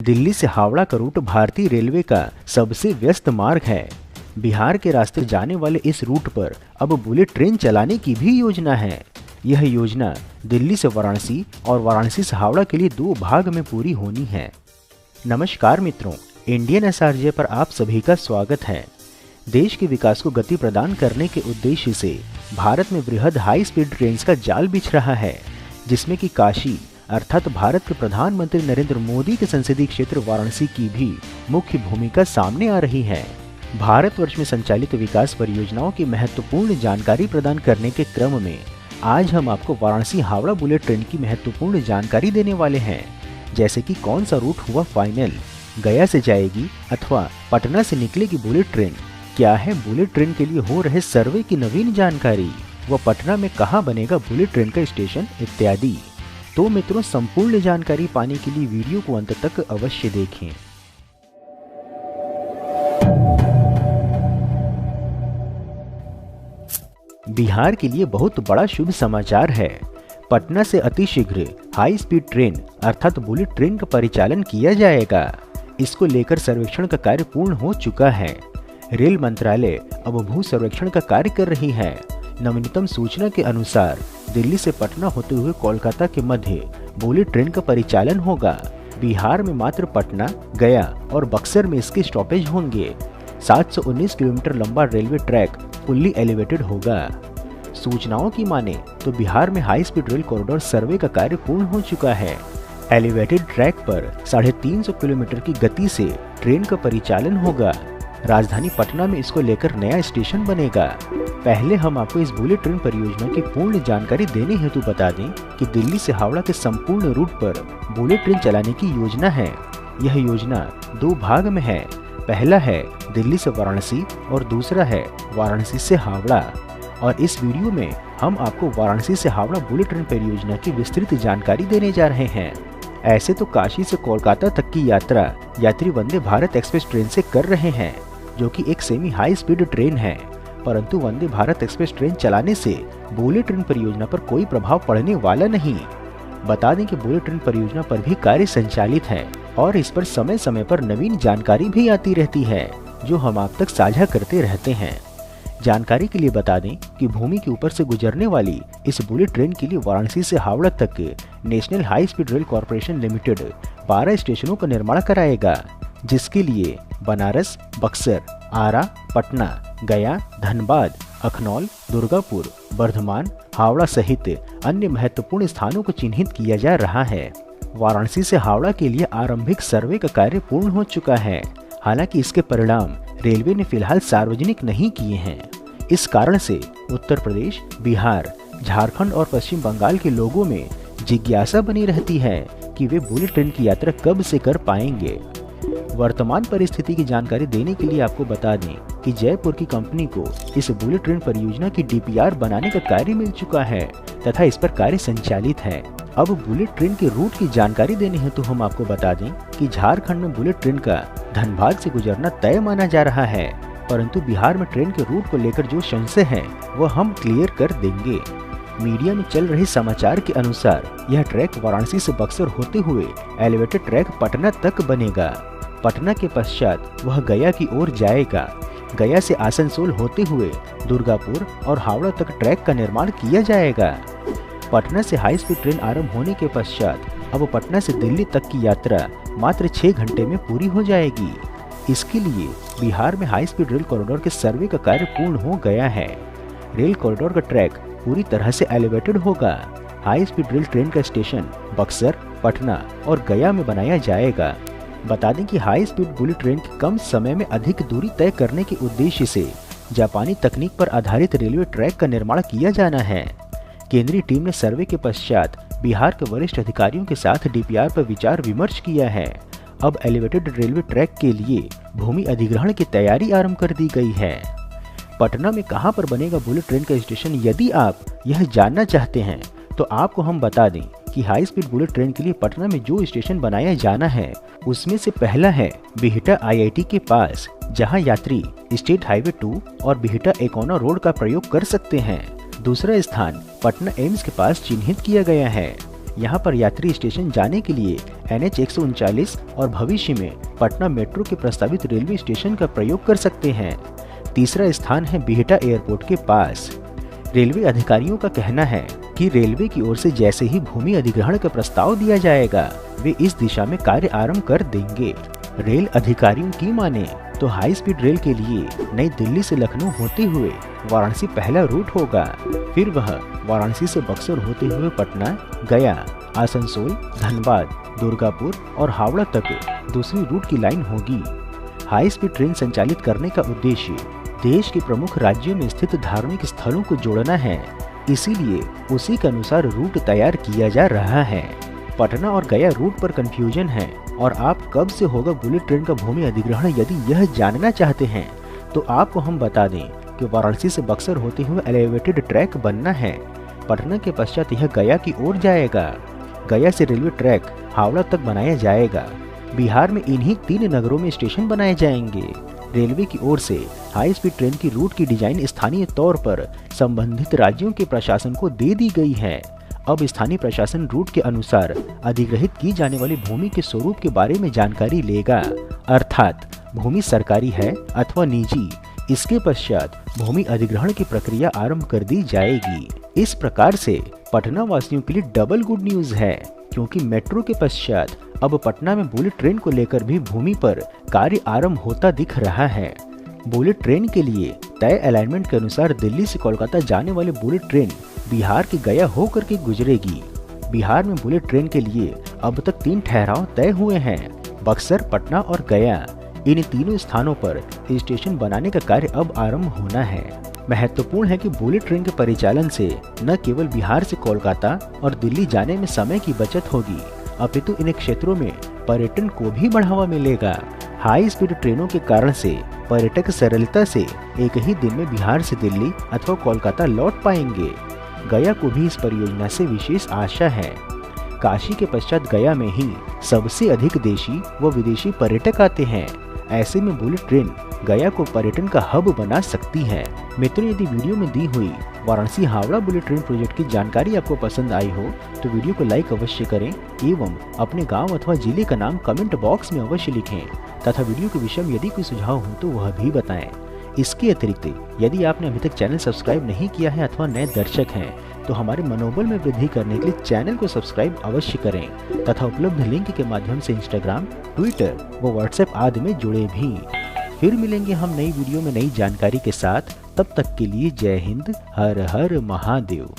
दिल्ली से हावड़ा का रूट भारतीय रेलवे का सबसे व्यस्त मार्ग है। बिहार के रास्ते जाने वाले इस रूट पर अब बुलेट ट्रेन चलाने की भी योजना है। यह योजना दिल्ली से वाराणसी और वाराणसी से हावड़ा के लिए 2 भाग में पूरी होनी है। नमस्कार मित्रों, इंडियन एसआरजे पर आप सभी का स्वागत है। देश के विकास को गति प्रदान करने के उद्देश्य से भारत में वृहद हाई स्पीड ट्रेन का जाल बिछ रहा है, जिसमें कि काशी अर्थात भारत के प्रधानमंत्री नरेंद्र मोदी के संसदीय क्षेत्र वाराणसी की भी मुख्य भूमिका सामने आ रही है। भारतवर्ष में संचालित विकास परियोजनाओं की महत्वपूर्ण जानकारी प्रदान करने के क्रम में आज हम आपको वाराणसी हावड़ा बुलेट ट्रेन की महत्वपूर्ण जानकारी देने वाले हैं, जैसे कि कौन सा रूट हुआ फाइनल, गया से जाएगी अथवा पटना से निकलेगी बुलेट ट्रेन, क्या है बुलेट ट्रेन के लिए हो रहे सर्वे की नवीन जानकारी, व पटना में कहाँ बनेगा बुलेट ट्रेन का स्टेशन इत्यादि। तो मित्रों, संपूर्ण जानकारी पाने के लिए वीडियो को अंत तक अवश्य देखें। बिहार के लिए बहुत बड़ा शुभ समाचार है। पटना से अतिशीघ्र हाई स्पीड ट्रेन अर्थात बुलेट ट्रेन का परिचालन किया जाएगा। इसको लेकर सर्वेक्षण का कार्य पूर्ण हो चुका है। रेल मंत्रालय अब भू सर्वेक्षण का कार्य कर रही है। नवीनतम सूचना के अनुसार दिल्ली से पटना होते हुए कोलकाता के मध्य बुलेट ट्रेन का परिचालन होगा। बिहार में मात्र पटना, गया और बक्सर में इसके स्टॉपेज होंगे। 719 किलोमीटर लंबा रेलवे ट्रैक फुल्ली एलिवेटेड होगा। सूचनाओं की माने तो बिहार में हाई स्पीड रेल कॉरिडोर सर्वे का कार्य पूर्ण हो चुका है। एलिवेटेड ट्रैक पर 350 किलोमीटर की गति से ट्रेन का परिचालन होगा। राजधानी पटना में इसको लेकर नया स्टेशन बनेगा। पहले हम आपको इस बुलेट ट्रेन परियोजना की पूर्ण जानकारी देने हेतु बता दें कि दिल्ली से हावड़ा के संपूर्ण रूट पर बुलेट ट्रेन चलाने की योजना है। यह योजना 2 भाग में है। पहला है दिल्ली से वाराणसी और दूसरा है वाराणसी से हावड़ा। और इस वीडियो में हम आपको वाराणसी से हावड़ा बुलेट ट्रेन परियोजना की विस्तृत जानकारी देने जा रहे हैं। ऐसे तो काशी से कोलकाता तक की यात्रा यात्री वंदे भारत एक्सप्रेस ट्रेन से कर रहे हैं, जो कि एक सेमी हाई स्पीड ट्रेन है, परंतु वंदे भारत एक्सप्रेस ट्रेन चलाने से बुलेट ट्रेन परियोजना पर कोई प्रभाव पड़ने वाला नहीं। बता दें कि बुलेट ट्रेन परियोजना पर भी कार्य संचालित है और इस पर समय समय पर नवीन जानकारी भी आती रहती है, जो हम आप तक साझा करते रहते हैं। जानकारी के लिए बता दें कि भूमि के ऊपर से गुजरने वाली इस बुलेट ट्रेन के लिए वाराणसी से हावड़ा तक national high speed rail corporation limited 12 स्टेशनों का निर्माण कराएगा, जिसके लिए बनारस, बक्सर, आरा, पटना, गया, धनबाद, अखनौल, दुर्गापुर, बर्धमान, हावड़ा सहित अन्य महत्वपूर्ण स्थानों को चिन्हित किया जा रहा है। वाराणसी से हावड़ा के लिए आरंभिक सर्वे का कार्य पूर्ण हो चुका है। हालांकि इसके परिणाम रेलवे ने फिलहाल सार्वजनिक नहीं किए हैं। इस कारण से उत्तर प्रदेश, बिहार, झारखंड और पश्चिम बंगाल के लोगों में जिज्ञासा बनी रहती है कि वे बुलेट ट्रेन की यात्रा कब से कर पाएंगे। वर्तमान परिस्थिति की जानकारी देने के लिए आपको बता दें कि जयपुर की कंपनी को इस बुलेट ट्रेन परियोजना की डीपीआर बनाने का कार्य मिल चुका है तथा इस पर कार्य संचालित है। अब बुलेट ट्रेन के रूट की जानकारी देने हेतु हम आपको बता दें कि झारखंड में बुलेट ट्रेन का धनबाद से गुजरना तय माना जा रहा है, परंतु बिहार में ट्रेन के रूट को लेकर जो संशय है वह हम क्लियर कर देंगे। मीडिया में चल रहे समाचार के अनुसार यह ट्रैक वाराणसी से बक्सर होते हुए एलिवेटेड ट्रैक पटना तक बनेगा। पटना के पश्चात वह गया की ओर जाएगा। गया से आसनसोल होते हुए दुर्गापुर और हावड़ा तक ट्रैक का निर्माण किया जाएगा। पटना से हाई स्पीड ट्रेन आरंभ होने के पश्चात अब पटना से दिल्ली तक की यात्रा मात्र 6 घंटे में पूरी हो जाएगी। इसके लिए बिहार में हाई स्पीड रेल कॉरिडोर के सर्वे का कार्य पूर्ण हो गया है। रेल कॉरिडोर का ट्रैक पूरी तरह से एलिवेटेड होगा। हाई स्पीड रेल ट्रेन का स्टेशन बक्सर, पटना और गया में बनाया जाएगा। बता दें कि हाई स्पीड बुलेट ट्रेन की कम समय में अधिक दूरी तय करने के उद्देश्य से जापानी तकनीक पर आधारित रेलवे ट्रैक का निर्माण किया जाना है। केंद्रीय टीम ने सर्वे के पश्चात बिहार के वरिष्ठ अधिकारियों के साथ डीपीआर पर विचार विमर्श किया है। अब एलिवेटेड रेलवे ट्रैक के लिए भूमि अधिग्रहण की तैयारी आरंभ कर दी गई है। पटना में कहां पर बनेगा बुलेट ट्रेन का स्टेशन, यदि आप यह जानना चाहते हैं तो आपको हम बता दें कि हाई स्पीड बुलेट ट्रेन के लिए पटना में जो स्टेशन बनाया जाना है उसमें से पहला है बिहटा आईआईटी के पास, जहां यात्री स्टेट हाईवे 2 और बिहटा एकोना रोड का प्रयोग कर सकते हैं। दूसरा स्थान पटना एम्स के पास चिन्हित किया गया है। यहाँ पर यात्री स्टेशन जाने के लिए NH 139 और भविष्य में पटना मेट्रो के प्रस्तावित रेलवे स्टेशन का प्रयोग कर सकते हैं। तीसरा स्थान है बिहटा एयरपोर्ट के पास। रेलवे अधिकारियों का कहना है कि रेलवे की ओर से जैसे ही भूमि अधिग्रहण का प्रस्ताव दिया जाएगा, वे इस दिशा में कार्य आरंभ कर देंगे। रेल अधिकारियों की माने तो हाई स्पीड रेल के लिए नई दिल्ली से लखनऊ होते हुए वाराणसी पहला रूट होगा। फिर वह वाराणसी से बक्सर होते हुए पटना, गया, आसनसोल, धनबाद, दुर्गापुर और हावड़ा तक दूसरी रूट की लाइन होगी। हाई स्पीड ट्रेन संचालित करने का उद्देश्य देश के प्रमुख राज्यों में स्थित धार्मिक स्थलों को जोड़ना है, इसीलिए उसी के अनुसार रूट तैयार किया जा रहा है। पटना और गया रूट पर कंफ्यूजन है और आप कब से होगा बुलेट ट्रेन का भूमि अधिग्रहण, यदि यह जानना चाहते हैं तो आपको हम बता दें कि वाराणसी से बक्सर होते हुए एलिवेटेड ट्रैक बनना है। पटना के पश्चात यह गया की ओर जाएगा। गया से रेलवे ट्रैक हावड़ा तक बनाया जाएगा। बिहार में इन्हीं 3 नगरों में स्टेशन बनाए जाएंगे। रेलवे की ओर से हाई स्पीड ट्रेन की रूट की डिजाइन स्थानीय तौर पर संबंधित राज्यों के प्रशासन को दे दी गई है। अब स्थानीय प्रशासन रूट के अनुसार अधिग्रहित की जाने वाली भूमि के स्वरूप के बारे में जानकारी लेगा, अर्थात भूमि सरकारी है अथवा निजी। इसके पश्चात भूमि अधिग्रहण की प्रक्रिया आरंभ कर दी जाएगी। इस प्रकार से पटना वासियों के लिए डबल गुड न्यूज है, क्योंकि मेट्रो के पश्चात अब पटना में बुलेट ट्रेन को लेकर भी भूमि पर कार्य आरंभ होता दिख रहा है। बुलेट ट्रेन के लिए तय अलाइनमेंट के अनुसार दिल्ली से कोलकाता जाने वाली बुलेट ट्रेन बिहार के गया होकर के गुजरेगी। बिहार में बुलेट ट्रेन के लिए अब तक 3 ठहराव तय हुए हैं, बक्सर, पटना और गया। इन तीनों स्थानों पर स्टेशन बनाने का कार्य अब आरंभ होना है। महत्वपूर्ण है कि बुलेट ट्रेन के परिचालन से न केवल बिहार से कोलकाता और दिल्ली जाने में समय की बचत होगी, अपितु इन क्षेत्रों में पर्यटन को भी बढ़ावा मिलेगा। हाई स्पीड ट्रेनों के कारण से पर्यटक सरलता से एक ही दिन में बिहार से दिल्ली अथवा कोलकाता लौट पाएंगे। गया को भी इस परियोजना से विशेष आशा है। काशी के पश्चात गया में ही सबसे अधिक देशी व विदेशी पर्यटक आते हैं। ऐसे में बुलेट ट्रेन गया को पर्यटन का हब बना सकती है। मित्रों, यदि वीडियो में दी हुई Varanasi Howrah bullet train project की जानकारी आपको पसंद आई हो तो वीडियो को लाइक अवश्य करें एवं अपने गांव अथवा जिले का नाम कमेंट बॉक्स में अवश्य लिखें तथा वीडियो के विषय में यदि कोई सुझाव हो तो वह भी बताएं। इसके अतिरिक्त यदि आपने अभी तक चैनल सब्सक्राइब नहीं किया है अथवा नए दर्शक हैं तो हमारे मनोबल में वृद्धि करने के लिए चैनल को सब्सक्राइब अवश्य करें तथा उपलब्ध लिंक के माध्यम से इंस्टाग्राम, ट्विटर व व्हाट्सएप आदि में जुड़े भी। फिर मिलेंगे हम नई वीडियो में नई जानकारी के साथ। तब तक के लिए जय हिंद, हर हर महादेव।